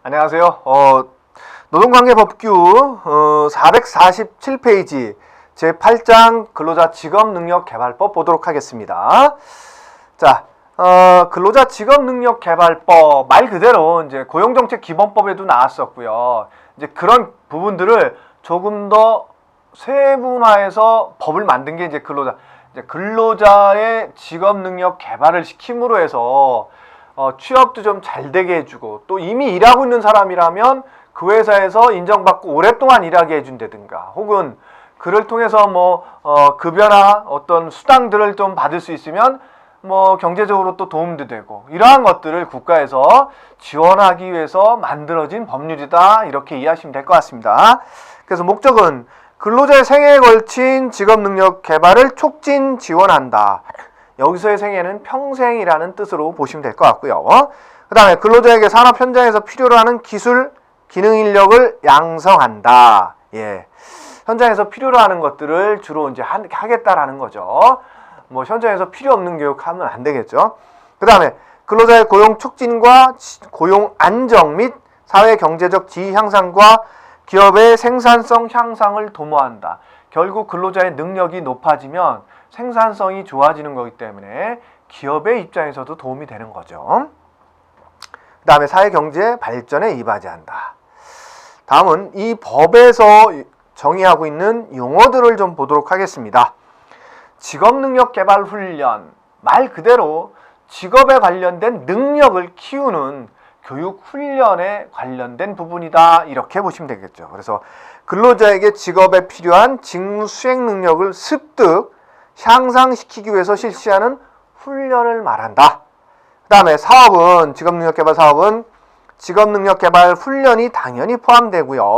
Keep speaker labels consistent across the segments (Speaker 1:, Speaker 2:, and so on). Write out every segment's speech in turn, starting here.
Speaker 1: 안녕하세요. 노동관계법규 447페이지 제8장 근로자 직업능력개발법 보도록 하겠습니다. 자, 근로자 직업능력개발법 말 그대로 이제 고용정책기본법에도 나왔었고요. 이제 그런 부분들을 조금 더 세분화해서 법을 만든 게 이제 근로자의 직업능력 개발을 시킴으로 해서 취업도 좀 잘 되게 해주고, 또 이미 일하고 있는 사람이라면 그 회사에서 인정받고 오랫동안 일하게 해준다든가, 혹은 그를 통해서 급여나 어떤 수당들을 좀 받을 수 있으면 경제적으로 또 도움도 되고, 이러한 것들을 국가에서 지원하기 위해서 만들어진 법률이다, 이렇게 이해하시면 될 것 같습니다. 그래서 목적은 근로자의 생애에 걸친 직업능력 개발을 촉진 지원한다. 여기서의 생애는 평생이라는 뜻으로 보시면 될 것 같고요. 그 다음에 근로자에게 산업 현장에서 필요로 하는 기술, 기능 인력을 양성한다. 예. 현장에서 필요로 하는 것들을 주로 이제 하겠다라는 거죠. 현장에서 필요 없는 교육하면 안 되겠죠. 그 다음에 근로자의 고용 촉진과 고용 안정 및 사회 경제적 지위 향상과 기업의 생산성 향상을 도모한다. 결국 근로자의 능력이 높아지면 생산성이 좋아지는 거기 때문에 기업의 입장에서도 도움이 되는 거죠. 그 다음에 사회경제 발전에 이바지한다. 다음은 이 법에서 정의하고 있는 용어들을 좀 보도록 하겠습니다. 직업능력개발훈련, 말 그대로 직업에 관련된 능력을 키우는 교육훈련에 관련된 부분이다, 이렇게 보시면 되겠죠. 그래서 근로자에게 직업에 필요한 직무 수행 능력을 습득, 향상시키기 위해서 실시하는 훈련을 말한다. 그 다음에 사업은, 직업능력개발 사업은 직업능력개발 훈련이 당연히 포함되고요.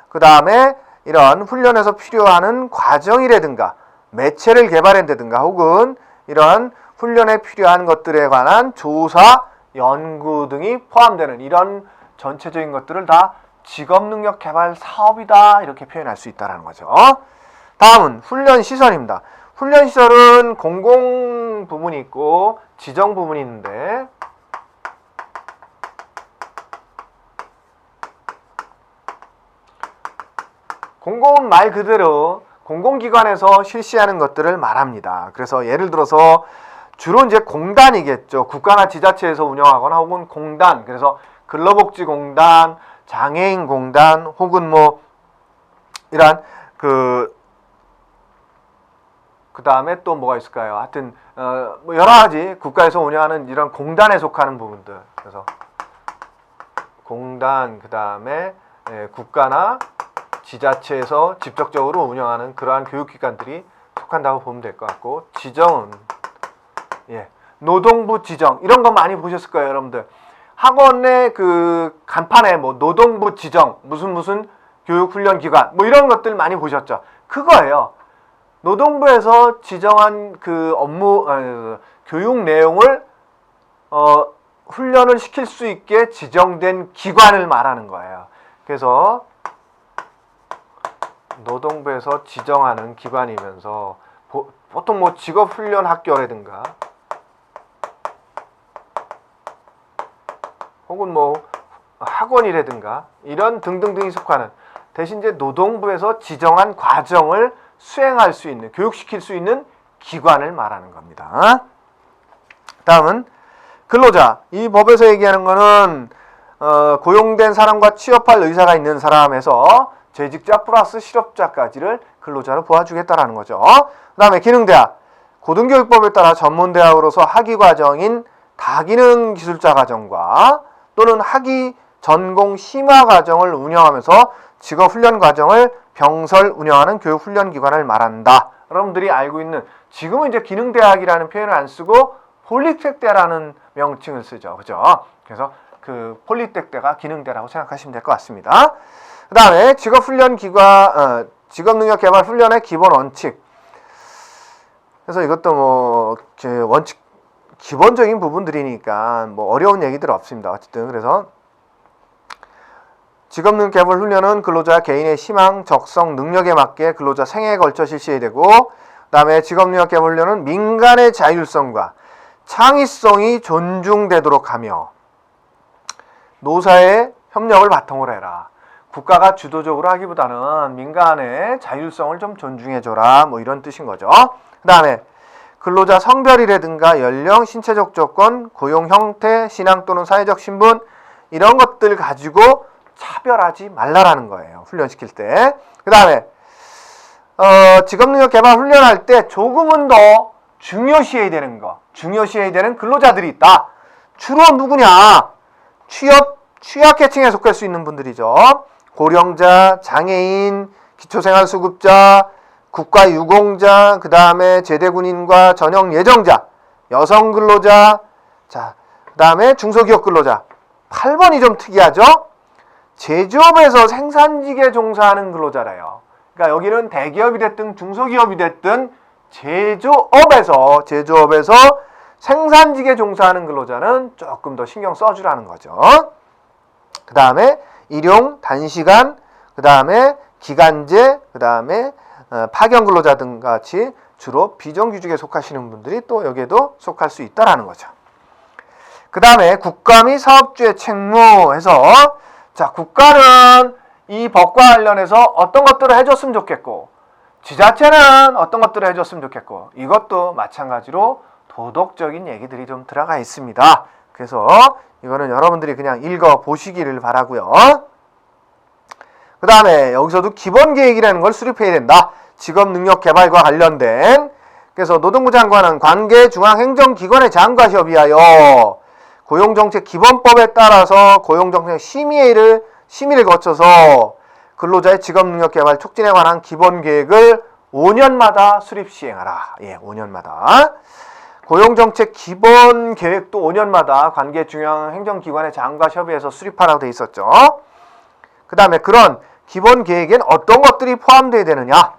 Speaker 1: 그 다음에 이런 훈련에서 필요한 과정이라든가 매체를 개발한다든가, 혹은 이런 훈련에 필요한 것들에 관한 조사, 연구 등이 포함되는 이런 전체적인 것들을 다 직업능력개발 사업이다, 이렇게 표현할 수 있다는 거죠. 다음은 훈련시설입니다. 훈련시설은 공공 부분이 있고 지정 부분이 있는데, 공공은 말 그대로 공공기관에서 실시하는 것들을 말합니다. 그래서 예를 들어서 주로 이제 공단이겠죠. 국가나 지자체에서 운영하거나, 혹은 공단, 그래서 근로복지공단, 장애인공단, 혹은 이런 그 다음에 또 뭐가 있을까요? 하여튼 여러 가지 국가에서 운영하는 이런 공단에 속하는 부분들. 그래서 공단, 그 다음에 국가나 지자체에서 직접적으로 운영하는 그러한 교육기관들이 속한다고 보면 될 것 같고, 지정은 노동부 지정, 이런 거 많이 보셨을 거예요, 여러분들. 학원의 그 간판에 노동부 지정, 무슨 교육훈련기관, 이런 것들 많이 보셨죠? 그거예요. 노동부에서 지정한 그 업무, 교육 내용을 훈련을 시킬 수 있게 지정된 기관을 말하는 거예요. 그래서 노동부에서 지정하는 기관이면서 보통 직업훈련학교라든가, 혹은 학원이라든가 이런 등등등이 속하는, 대신 이제 노동부에서 지정한 과정을 수행할 수 있는, 교육시킬 수 있는 기관을 말하는 겁니다. 다음은 근로자. 이 법에서 얘기하는 거는 고용된 사람과 취업할 의사가 있는 사람에서 재직자 플러스 실업자까지를 근로자로 보아주겠다라는 거죠. 그 다음에 기능대학. 고등교육법에 따라 전문대학으로서 학위과정인 다기능 기술자 과정과 또는 학위 전공 심화 과정을 운영하면서 직업훈련 과정을 병설 운영하는 교육훈련기관을 말한다. 여러분들이 알고 있는, 지금은 이제 기능대학이라는 표현을 안 쓰고 폴리텍대라는 명칭을 쓰죠. 그죠? 그래서 그 폴리텍대가 기능대라고 생각하시면 될 것 같습니다. 그 다음에 직업훈련기관, 직업능력개발훈련의 기본 원칙. 그래서 이것도 원칙, 기본적인 부분들이니까 어려운 얘기들 없습니다. 어쨌든 그래서 직업능력개발 훈련은 근로자 개인의 희망, 적성, 능력에 맞게 근로자 생애에 걸쳐 실시되고, 그 다음에 직업능력개발 훈련은 민간의 자율성과 창의성이 존중되도록 하며 노사의 협력을 바탕으로 해라. 국가가 주도적으로 하기보다는 민간의 자율성을 좀 존중해줘라. 뭐 이런 뜻인 거죠. 그 다음에 근로자 성별이라든가 연령, 신체적 조건, 고용 형태, 신앙 또는 사회적 신분 이런 것들 가지고 차별하지 말라라는 거예요. 훈련시킬 때. 그 다음에 직업능력 개발 훈련할 때 조금은 더 중요시해야 되는 거. 중요시해야 되는 근로자들이 있다. 주로 누구냐? 취약계층에 속할 수 있는 분들이죠. 고령자, 장애인, 기초생활수급자, 국가유공자, 그 다음에 제대군인과 전역 예정자, 여성 근로자, 자, 그 다음에 중소기업 근로자. 8번이 좀 특이하죠? 제조업에서 생산직에 종사하는 근로자래요. 그러니까 여기는 대기업이 됐든 중소기업이 됐든 제조업에서 생산직에 종사하는 근로자는 조금 더 신경 써주라는 거죠. 그 다음에 일용, 단시간, 그 다음에 기간제, 그 다음에 파견 근로자 등 같이 주로 비정규직에 속하시는 분들이 또 여기에도 속할 수 있다라는 거죠. 그 다음에 국가 및 사업주의 책무해서 자, 국가는 이 법과 관련해서 어떤 것들을 해줬으면 좋겠고 지자체는 어떤 것들을 해줬으면 좋겠고 이것도 마찬가지로 도덕적인 얘기들이 좀 들어가 있습니다. 그래서 이거는 여러분들이 그냥 읽어보시기를 바라고요. 그 다음에 여기서도 기본계획이라는 걸 수립해야 된다. 직업능력 개발과 관련된. 그래서 노동부 장관은 관계중앙행정기관의 장과 협의하여 고용정책 기본법에 따라서 고용정책 심의를 거쳐서 근로자의 직업능력 개발 촉진에 관한 기본계획을 5년마다 수립 시행하라. 예, 5년마다. 고용정책 기본계획도 5년마다 관계중앙행정기관의 장과 협의해서 수립하라고 돼 있었죠. 그 다음에 그런 기본계획엔 어떤 것들이 포함되어야 되느냐?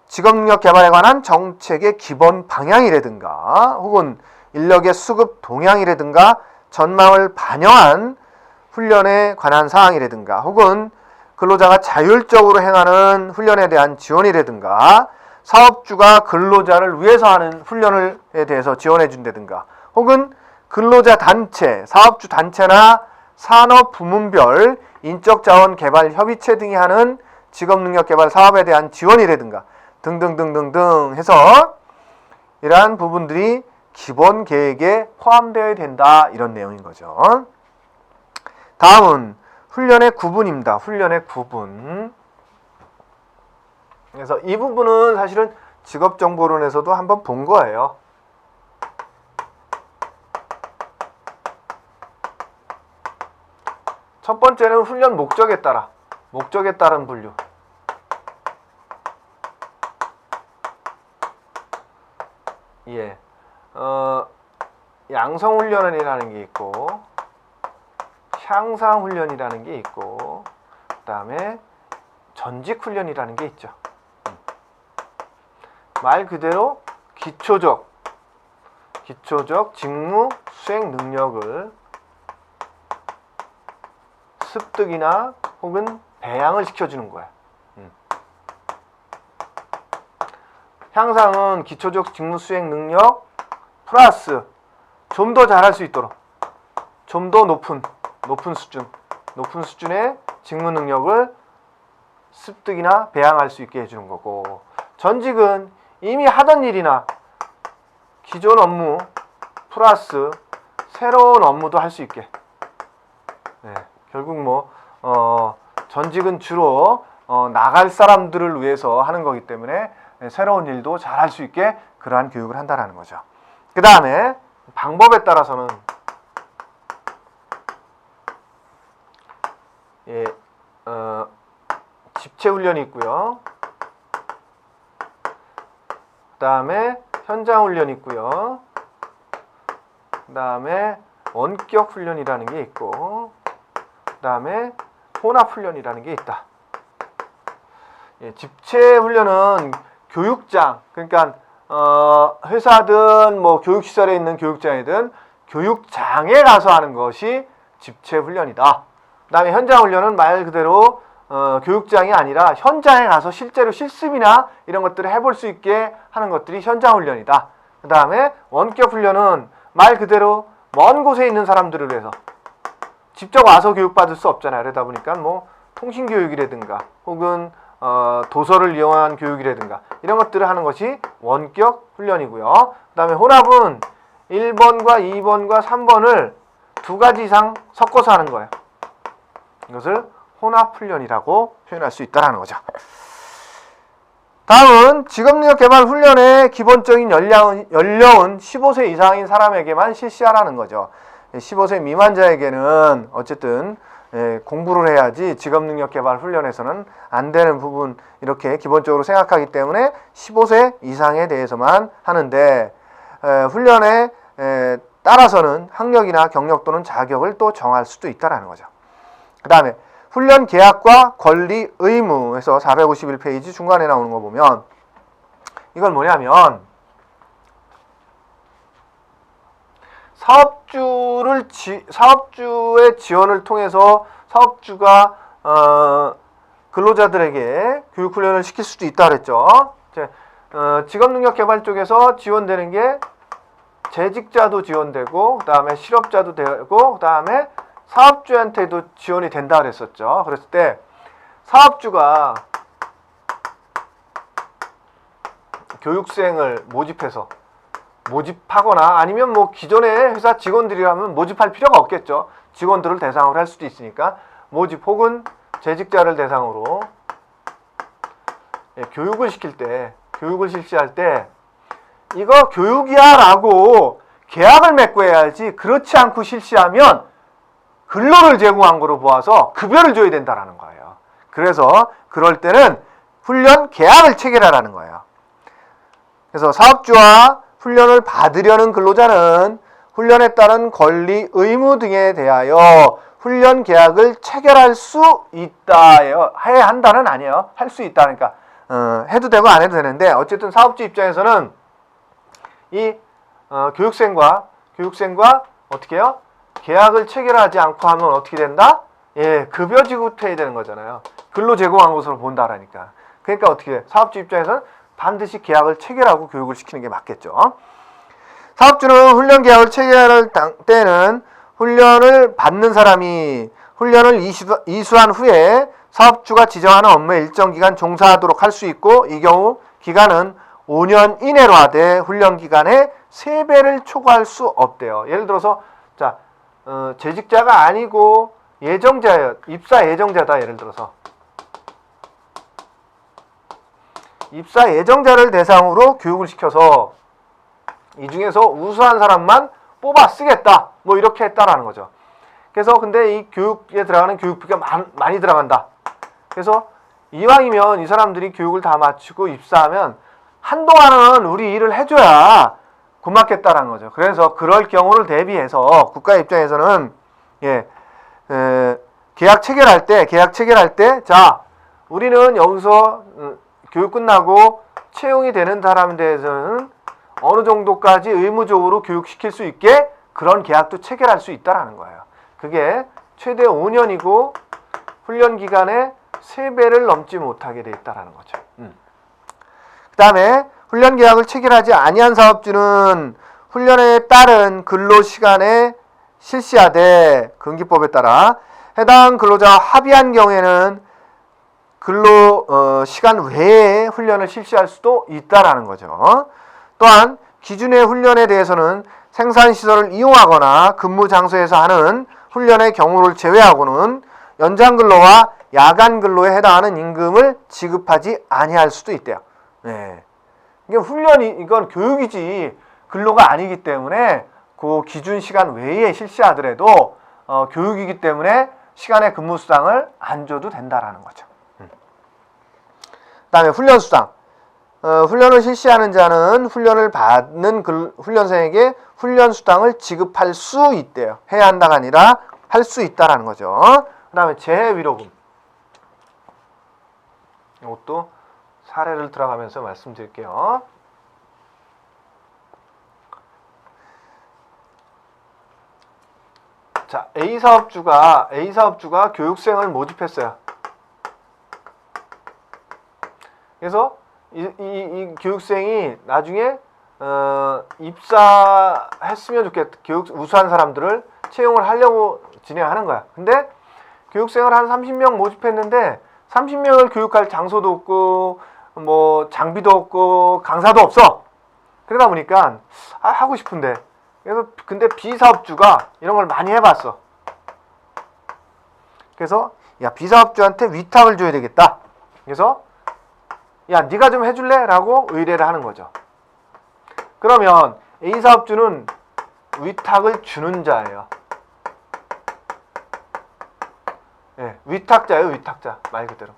Speaker 1: 직업능력 개발에 관한 정책의 기본 방향이라든가 혹은 인력의 수급 동향이라든가 전망을 반영한 훈련에 관한 사항이라든가 혹은 근로자가 자율적으로 행하는 훈련에 대한 지원이라든가 사업주가 근로자를 위해서 하는 훈련에 대해서 지원해 준다든가 혹은 근로자 단체, 사업주 단체나 산업 부문별 인적자원 개발 협의체 등이 하는 직업능력 개발 사업에 대한 지원이라든가 등등등등등 해서 이러한 부분들이 기본 계획에 포함되어야 된다 이런 내용인 거죠. 다음은 훈련의 구분입니다. 훈련의 구분. 그래서 이 부분은 사실은 직업정보론에서도 한번 본 거예요. 첫 번째는 훈련 목적에 따른 분류. 예. 양성훈련이라는 게 있고 향상훈련이라는 게 있고 그 다음에 전직훈련이라는 게 있죠. 말 그대로 기초적 직무 수행 능력을 습득이나 혹은 배양을 시켜주는 거야. 향상은 기초적 직무 수행 능력 플러스 좀 더 잘할 수 있도록 좀 더 높은 수준의 직무 능력을 습득이나 배양할 수 있게 해주는 거고 전직은 이미 하던 일이나 기존 업무 플러스 새로운 업무도 할 수 있게. 네, 결국 전직은 주로 나갈 사람들을 위해서 하는 거기 때문에 새로운 일도 잘 할 수 있게 그러한 교육을 한다는 거죠. 그 다음에 방법에 따라서는 집체훈련이 있고요. 그 다음에 현장훈련이 있고요. 그 다음에 원격훈련이라는 게 있고 그 다음에 혼합훈련이라는 게 있다. 집체훈련은 교육장, 그러니까 회사든 교육시설에 있는 교육장이든 교육장에 가서 하는 것이 집체훈련이다. 그 다음에 현장훈련은 말 그대로 교육장이 아니라 현장에 가서 실제로 실습이나 이런 것들을 해볼 수 있게 하는 것들이 현장훈련이다. 그 다음에 원격훈련은 말 그대로 먼 곳에 있는 사람들을 위해서 직접 와서 교육받을 수 없잖아요. 그러다 보니까 뭐 통신교육이라든가 혹은 도서를 이용한 교육이라든가 이런 것들을 하는 것이 원격 훈련이고요. 그 다음에 혼합은 1번과 2번과 3번을 두 가지 이상 섞어서 하는 거예요. 이것을 혼합훈련이라고 표현할 수 있다는 거죠. 다음은 직업능력개발훈련의 기본적인 연령은 15세 이상인 사람에게만 실시하라는 거죠. 15세 미만자에게는 어쨌든 공부를 해야지 직업능력개발훈련에서는 안 되는 부분 이렇게 기본적으로 생각하기 때문에 15세 이상에 대해서만 하는데 훈련에 따라서는 학력이나 경력 또는 자격을 또 정할 수도 있다는 거죠. 그 다음에 훈련 계약과 권리 의무에서 451페이지 중간에 나오는 거 보면 이건 뭐냐면 사업주의 지원을 통해서 사업주가 근로자들에게 교육훈련을 시킬 수도 있다 그랬죠. 직업능력개발 쪽에서 지원되는 게 재직자도 지원되고 그 다음에 실업자도 되고 그 다음에 사업주한테도 지원이 된다 그랬었죠. 그랬을 때 사업주가 교육생을 모집하거나 아니면 뭐 기존의 회사 직원들이라면 모집할 필요가 없겠죠. 직원들을 대상으로 할 수도 있으니까 모집 혹은 재직자를 대상으로 교육을 실시할 때 이거 교육이야 라고 계약을 맺고 해야지 그렇지 않고 실시하면 근로를 제공한 거로 보아서 급여를 줘야 된다는 거예요. 그래서 그럴 때는 훈련 계약을 체결하라는 거예요. 그래서 사업주와 훈련을 받으려는 근로자는 훈련에 따른 권리, 의무 등에 대하여 훈련 계약을 체결할 수 있다예요. 해야 한다는 아니에요. 할 수 있다. 그러니까 해도 되고 안 해도 되는데 어쨌든 사업주 입장에서는 이 교육생과 어떻게 해요? 계약을 체결하지 않고 하면 어떻게 된다? 급여 지급해야 되는 거잖아요. 근로 제공한 것으로 본다라니까. 그러니까 어떻게 해? 사업주 입장에서는 반드시 계약을 체결하고 교육을 시키는 게 맞겠죠. 사업주는 훈련 계약을 체결할 때는 훈련을 받는 사람이 훈련을 이수한 후에 사업주가 지정하는 업무에 일정 기간 종사하도록 할 수 있고 이 경우 기간은 5년 이내로 하되 훈련 기간의 3배를 초과할 수 없대요. 예를 들어서 재직자가 아니고 예정자예요. 입사 예정자다. 예를 들어서 입사 예정자를 대상으로 교육을 시켜서 이 중에서 우수한 사람만 뽑아 쓰겠다. 뭐 이렇게 했다라는 거죠. 그래서 근데 이 교육에 들어가는 교육비가 많이 들어간다. 그래서 이왕이면 이 사람들이 교육을 다 마치고 입사하면 한동안은 우리 일을 해줘야 고맙겠다라는 거죠. 그래서 그럴 경우를 대비해서 국가 입장에서는 계약 체결할 때 자, 우리는 여기서 교육 끝나고 채용이 되는 사람에 대해서는 어느 정도까지 의무적으로 교육시킬 수 있게 그런 계약도 체결할 수 있다라는 거예요. 그게 최대 5년이고 훈련 기간의 3배를 넘지 못하게 돼 있다라는 거죠. 그 다음에 훈련 계약을 체결하지 아니한 사업주는 훈련에 따른 근로 시간에 실시하되 근기법에 따라 해당 근로자와 합의한 경우에는 근로 시간 외에 훈련을 실시할 수도 있다라는 거죠. 또한 기준의 훈련에 대해서는 생산시설을 이용하거나 근무 장소에서 하는 훈련의 경우를 제외하고는 연장 근로와 야간 근로에 해당하는 임금을 지급하지 아니할 수도 있대요. 이게 이건 교육이지 근로가 아니기 때문에 그 기준 시간 외에 실시하더라도 교육이기 때문에 시간의 근무 수당을 안 줘도 된다라는 거죠. 그 다음에 훈련 수당. 훈련을 실시하는 자는 훈련을 받는 훈련생에게 훈련 수당을 지급할 수 있대요. 해야 한다가 아니라 할 수 있다라는 거죠. 그 다음에 재해위로금. 이것도 사례를 들어가면서 말씀드릴게요. 자, A 사업주가 교육생을 모집했어요. 그래서 이 교육생이 나중에 입사했으면 좋겠다. 우수한 사람들을 채용을 하려고 진행하는 거야. 근데 교육생을 한 30명 모집했는데 30명을 교육할 장소도 없고 뭐 장비도 없고 강사도 없어. 그러다 보니까 하고 싶은데, 그래서 근데 비사업주가 이런 걸 많이 해봤어. 그래서 야, 비사업주한테 위탁을 줘야 되겠다. 그래서 야, 네가 좀 해줄래? 라고 의뢰를 하는 거죠. 그러면 A사업주는 위탁을 주는 자예요. 예, 위탁자예요, 위탁자. 말 그대로.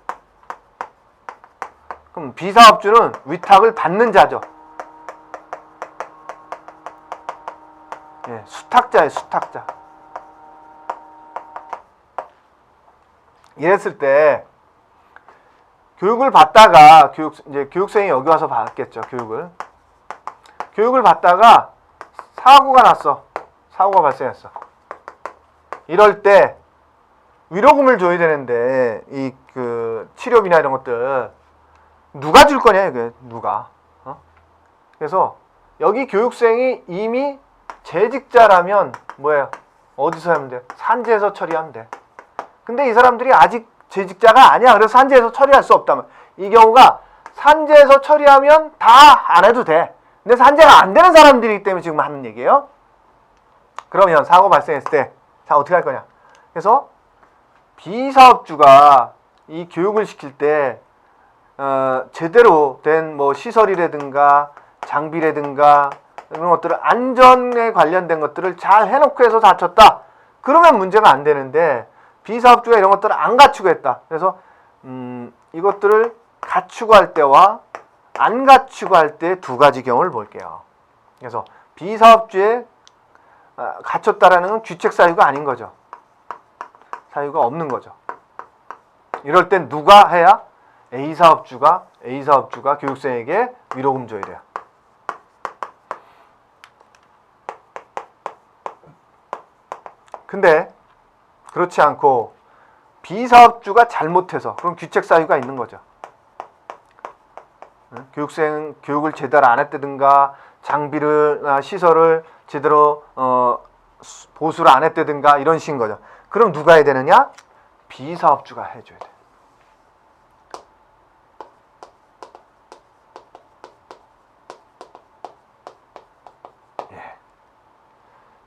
Speaker 1: 그럼 B사업주는 위탁을 받는 자죠. 예, 수탁자예요, 수탁자. 이랬을 때 교육을 받다가 이제 교육생이 여기 와서 받겠죠, 교육을 받다가 사고가 났어. 사고가 발생했어. 이럴 때 위로금을 줘야 되는데 이 그 치료비나 이런 것들 누가 줄 거냐, 이게 누가? 그래서 여기 교육생이 이미 재직자라면 뭐예요? 어디서 하면 돼? 산재에서 처리하면 돼. 근데 이 사람들이 아직 재직자가 아니야. 그래서 산재에서 처리할 수 없다면, 이 경우가 산재에서 처리하면 다 안 해도 돼. 근데 산재가 안 되는 사람들이기 때문에 지금 하는 얘기예요. 그러면 사고 발생했을 때 자, 어떻게 할 거냐? 그래서 비사업주가 이 교육을 시킬 때 제대로 된 뭐 시설이라든가 장비라든가 이런 것들을, 안전에 관련된 것들을 잘 해놓고 해서 다쳤다. 그러면 문제가 안 되는데 비사업주가 이런 것들을 안 갖추고 했다. 그래서 이것들을 갖추고 할 때와 안 갖추고 할 때 두 가지 경우를 볼게요. 그래서 비사업주에 갖췄다라는 건 귀책 사유가 아닌 거죠. 사유가 없는 거죠. 이럴 땐 누가 해야? A사업주가 교육생에게 위로금 줘야 돼요. 근데 그렇지 않고 B사업주가 잘못해서, 그럼 귀책 사유가 있는 거죠. 교육생 교육을 제대로 안 했다든가 장비를 시설을 제대로 보수를 안 했다든가 이런 식인 거죠. 그럼 누가 해야 되느냐? B사업주가 해줘야 돼.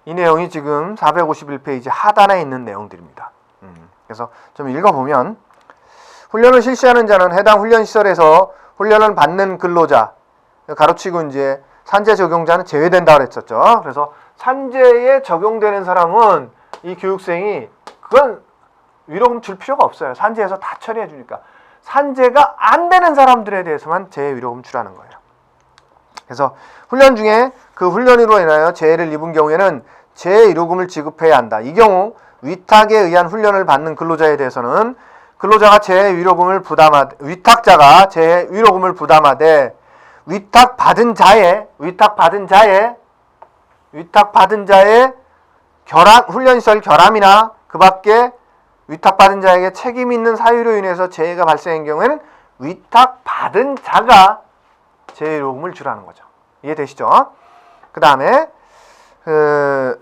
Speaker 1: 이 내용이 지금 451페이지 하단에 있는 내용들입니다. 그래서 좀 읽어보면, 훈련을 실시하는 자는 해당 훈련시설에서 훈련을 받는 근로자, 가로치고 이제 산재 적용자는 제외된다고 그랬었죠. 그래서 산재에 적용되는 사람은 이 교육생이 그건 위로금 줄 필요가 없어요. 산재에서 다 처리해 주니까. 산재가 안 되는 사람들에 대해서만 재해 위로금 주라는 거예요. 그래서 훈련 중에 그 훈련으로 인하여 재해를 입은 경우에는 재해 위로금을 지급해야 한다. 이 경우 위탁에 의한 훈련을 받는 근로자에 대해서는 근로자가 재해 위로금을 위탁자가 재해 위로금을 부담하되 위탁받은 자의 훈련시설 결함이나 그 밖에 위탁받은 자에게 책임 있는 사유로 인해서 재해가 발생한 경우에는 위탁받은 자가 재해 위로금을 주라는 거죠. 이해되시죠? 그 다음에 그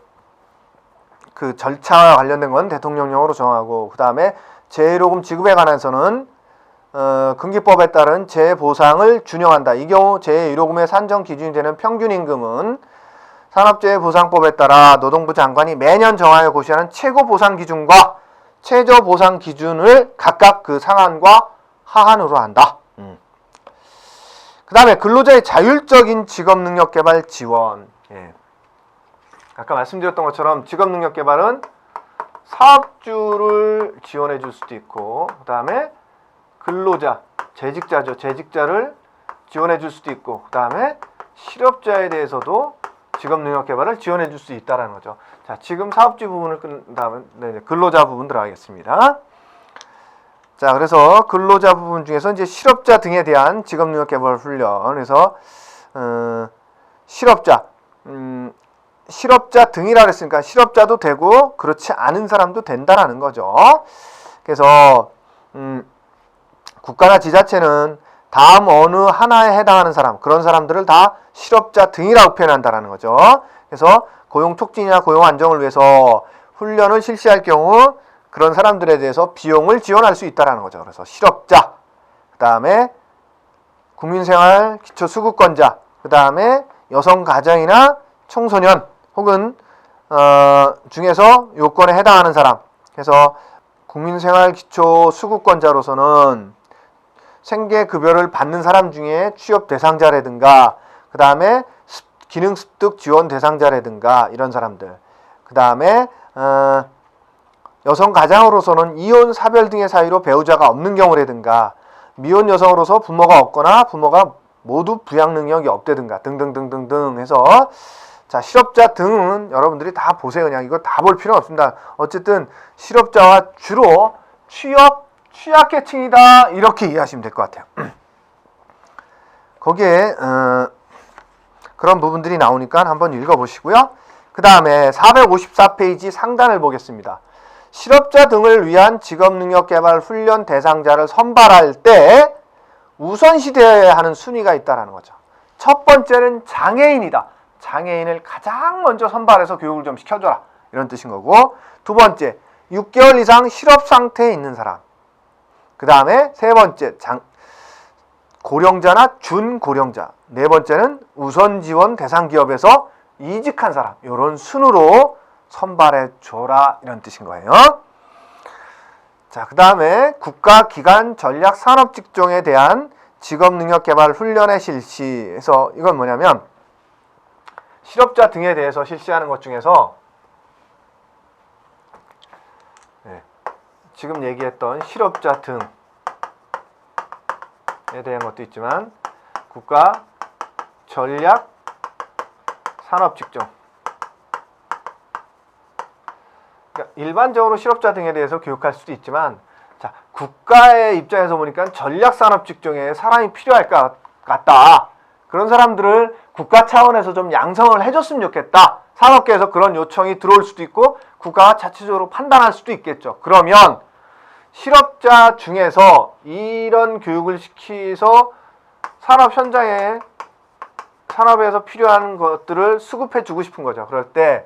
Speaker 1: 절차와 관련된 건 대통령령으로 정하고, 그 다음에 재해위로금 지급에 관해서는 금기법에 따른 재해보상을 준용한다. 이 경우 재해위로금의 산정 기준이 되는 평균임금은 산업재해보상법에 따라 노동부 장관이 매년 정하여 고시하는 최고보상 기준과 최저보상 기준을 각각 그 상한과 하한으로 한다. 그 다음에 근로자의 자율적인 직업능력개발 지원. 예. 아까 말씀드렸던 것처럼 직업능력개발은 사업주를 지원해 줄 수도 있고, 그 다음에 근로자, 재직자를 지원해 줄 수도 있고, 그 다음에 실업자에 대해서도 직업능력개발을 지원해 줄 수 있다는 거죠. 자, 지금 사업주 부분을 끝 다음에 근로자 부분 들어가겠습니다. 자, 그래서 근로자 부분 중에서 이제 실업자 등에 대한 직업능력개발 훈련. 그래서 실업자 등이라 그랬으니까 실업자도 되고 그렇지 않은 사람도 된다라는 거죠. 그래서 국가나 지자체는 다음 어느 하나에 해당하는 사람, 그런 사람들을 다 실업자 등이라고 표현한다라는 거죠. 그래서 고용 촉진이나 고용 안정을 위해서 훈련을 실시할 경우 그런 사람들에 대해서 비용을 지원할 수 있다라는 거죠. 그래서 실업자, 그 다음에 국민생활 기초수급권자, 그 다음에 여성 가정이나 청소년 혹은 중에서 요건에 해당하는 사람. 그래서 국민생활 기초수급권자로서는 생계급여를 받는 사람 중에 취업 대상자라든가, 그 다음에 기능습득 지원 대상자라든가 이런 사람들, 그 다음에 여성 가장으로서는 이혼, 사별 등의 사유로 배우자가 없는 경우라든가, 미혼 여성으로서 부모가 없거나 부모가 모두 부양 능력이 없다든가 등등등등등 해서, 자, 실업자 등은 여러분들이 다 보세요. 그냥 이거 다 볼 필요는 없습니다. 어쨌든 실업자와 주로 취약계층이다 이렇게 이해하시면 될 것 같아요. 거기에 그런 부분들이 나오니까 한번 읽어보시고요. 그 다음에 454페이지 상단을 보겠습니다. 실업자 등을 위한 직업능력개발 훈련 대상자를 선발할 때 우선시되어야 하는 순위가 있다는 거죠. 첫 번째는 장애인이다. 장애인을 가장 먼저 선발해서 교육을 좀 시켜줘라. 이런 뜻인 거고, 두 번째, 6개월 이상 실업 상태에 있는 사람. 그 다음에 세 번째, 고령자나 준고령자. 네 번째는 우선 지원 대상 기업에서 이직한 사람. 이런 순으로 선발해줘라. 이런 뜻인 거예요. 자, 그 다음에 국가기관 전략산업직종에 대한 직업능력개발 훈련의 실시에서 이건 뭐냐면 실업자 등에 대해서 실시하는 것 중에서 지금 얘기했던 실업자 등에 대한 것도 있지만 국가 전략 산업직종, 그러니까 일반적으로 실업자 등에 대해서 교육할 수도 있지만, 자, 국가의 입장에서 보니까 전략 산업직종에 사람이 필요할 것 같다. 그런 사람들을 국가 차원에서 좀 양성을 해줬으면 좋겠다. 산업계에서 그런 요청이 들어올 수도 있고 국가가 자체적으로 판단할 수도 있겠죠. 그러면 실업자 중에서 이런 교육을 시켜서 산업 현장에 산업에서 필요한 것들을 수급해 주고 싶은 거죠. 그럴 때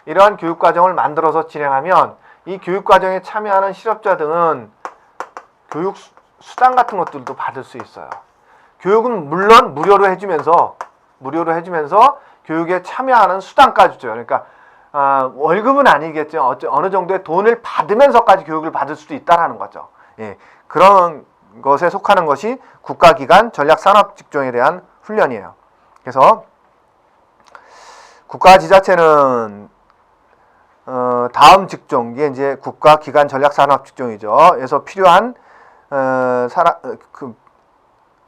Speaker 1: 이러한 교육과정을 만들어서 진행하면 이 교육과정에 참여하는 실업자 등은 교육 수당 같은 것들도 받을 수 있어요. 교육은 물론 무료로 해주면서 교육에 참여하는 수당까지 줘요. 그러니까 월급은 아니겠죠. 어느 정도의 돈을 받으면서까지 교육을 받을 수도 있다는 거죠. 예, 그런 것에 속하는 것이 국가기관 전략산업직종에 대한 훈련이에요. 그래서 국가지자체는 다음 직종, 이게 이제 국가기관 전략산업직종이죠. 그래서 필요한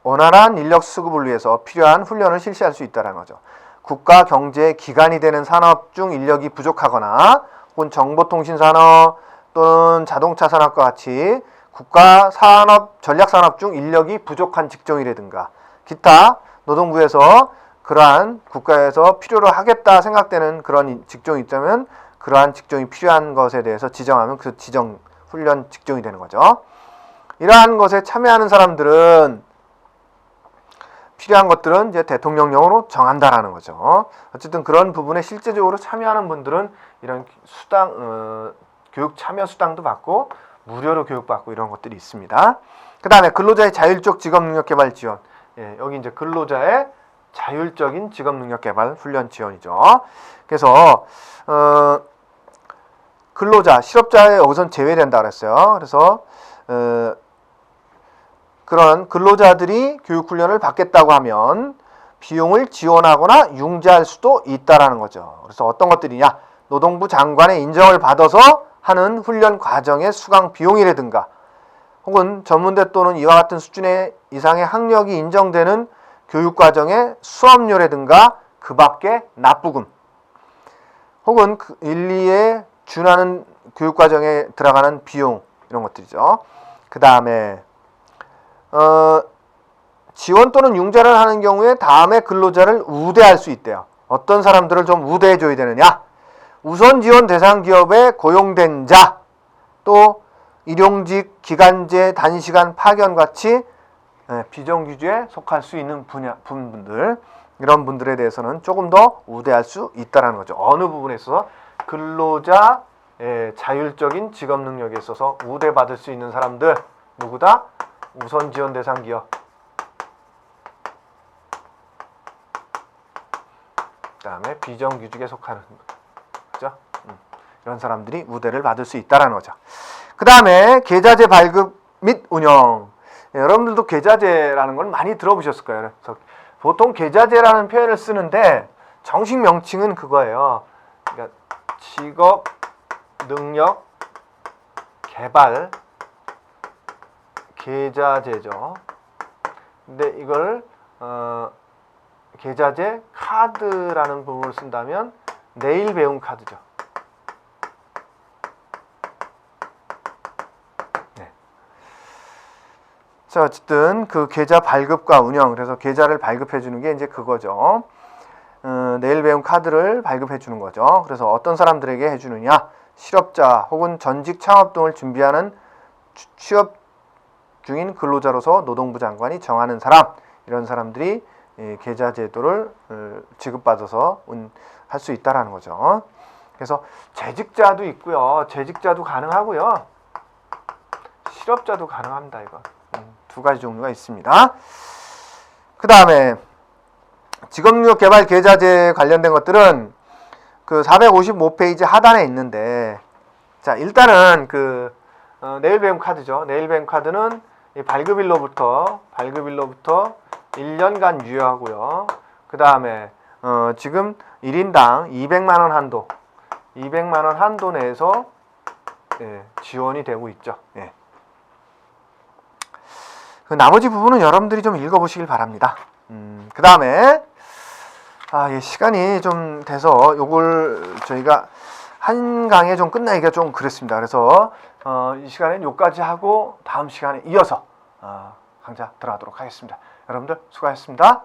Speaker 1: 원활한 인력 수급을 위해서 필요한 훈련을 실시할 수 있다는 거죠. 국가 경제의 기관이 되는 산업 중 인력이 부족하거나 혹은 정보통신산업 또는 자동차 산업과 같이 국가 산업, 전략 산업 중 인력이 부족한 직종이라든가 기타 노동부에서 그러한 국가에서 필요로 하겠다 생각되는 그런 직종이 있다면 그러한 직종이 필요한 것에 대해서 지정하면 그 지정 훈련 직종이 되는 거죠. 이러한 것에 참여하는 사람들은 필요한 것들은 이제 대통령령으로 정한다라는 거죠. 어쨌든 그런 부분에 실제적으로 참여하는 분들은 이런 수당, 교육 참여 수당도 받고 무료로 교육받고 이런 것들이 있습니다. 그 다음에 근로자의 자율적 직업능력개발 지원. 예, 여기 이제 근로자의 자율적인 직업능력개발 훈련 지원이죠. 그래서 근로자, 실업자에 여기선 제외된다 그랬어요. 그래서 그런 근로자들이 교육훈련을 받겠다고 하면 비용을 지원하거나 융자할 수도 있다라는 거죠. 그래서 어떤 것들이냐? 노동부 장관의 인정을 받아서 하는 훈련 과정의 수강 비용이라든가 혹은 전문대 또는 이와 같은 수준의 이상의 학력이 인정되는 교육과정의 수업료라든가 그 밖의 납부금 혹은 그 인리에 준하는 교육과정에 들어가는 비용 이런 것들이죠. 그 다음에 지원 또는 융자를 하는 경우에 다음에 근로자를 우대할 수 있대요. 어떤 사람들을 좀 우대해 줘야 되느냐? 우선 지원 대상 기업에 고용된 자, 또 일용직, 기간제, 단시간 파견 같이 비정규직에 속할 수 있는 분들, 이런 분들에 대해서는 조금 더 우대할 수 있다는 거죠. 어느 부분에 있어서 근로자 자율적인 직업 능력에 있어서 우대받을 수 있는 사람들 누구다? 우선 지원 대상 기업. 그다음에 비정규직에 속하는 거죠. 이런 사람들이 우대를 받을 수 있다라는 거죠. 그다음에 계좌제 발급 및 운영. 여러분들도 계좌제라는 걸 많이 들어보셨을 거예요. 그래서 보통 계좌제라는 표현을 쓰는데 정식 명칭은 그거예요. 그러니까 직업 능력 개발 계좌제죠. 근데 이걸 계좌제 카드라는 부분을 쓴다면 내일 배움 카드죠. 네. 자, 어쨌든 그 계좌 발급과 운영, 그래서 계좌를 발급해 주는 게 이제 그거죠. 내일 배움 카드를 발급해 주는 거죠. 그래서 어떤 사람들에게 해 주느냐? 실업자 혹은 전직 창업 등을 준비하는 취업 중인 근로자로서 노동부 장관이 정하는 사람, 이런 사람들이 계좌 제도를 지급받아서 할 수 있다라는 거죠. 그래서 재직자도 있고요. 재직자도 가능하고요. 실업자도 가능합니다. 이거 두 가지 종류가 있습니다. 그 다음에 직업능력 개발 계좌제 관련된 것들은 그 455페이지 하단에 있는데, 자, 일단은 그 내일 배움 카드죠. 내일 배움 카드는 이 발급일로부터 1년간 유효하고요. 그 다음에 지금 1인당 200만 원 한도, 200만 원 한도 내에서 지원이 되고 있죠. 예. 그 나머지 부분은 여러분들이 좀 읽어보시길 바랍니다. 그 다음에 시간이 좀 돼서 요걸 저희가 한 강에 좀 끝나기가 좀 그랬습니다. 그래서 이 시간엔 요까지 하고 다음 시간에 이어서 강좌 들어가도록 하겠습니다. 여러분들 수고하셨습니다.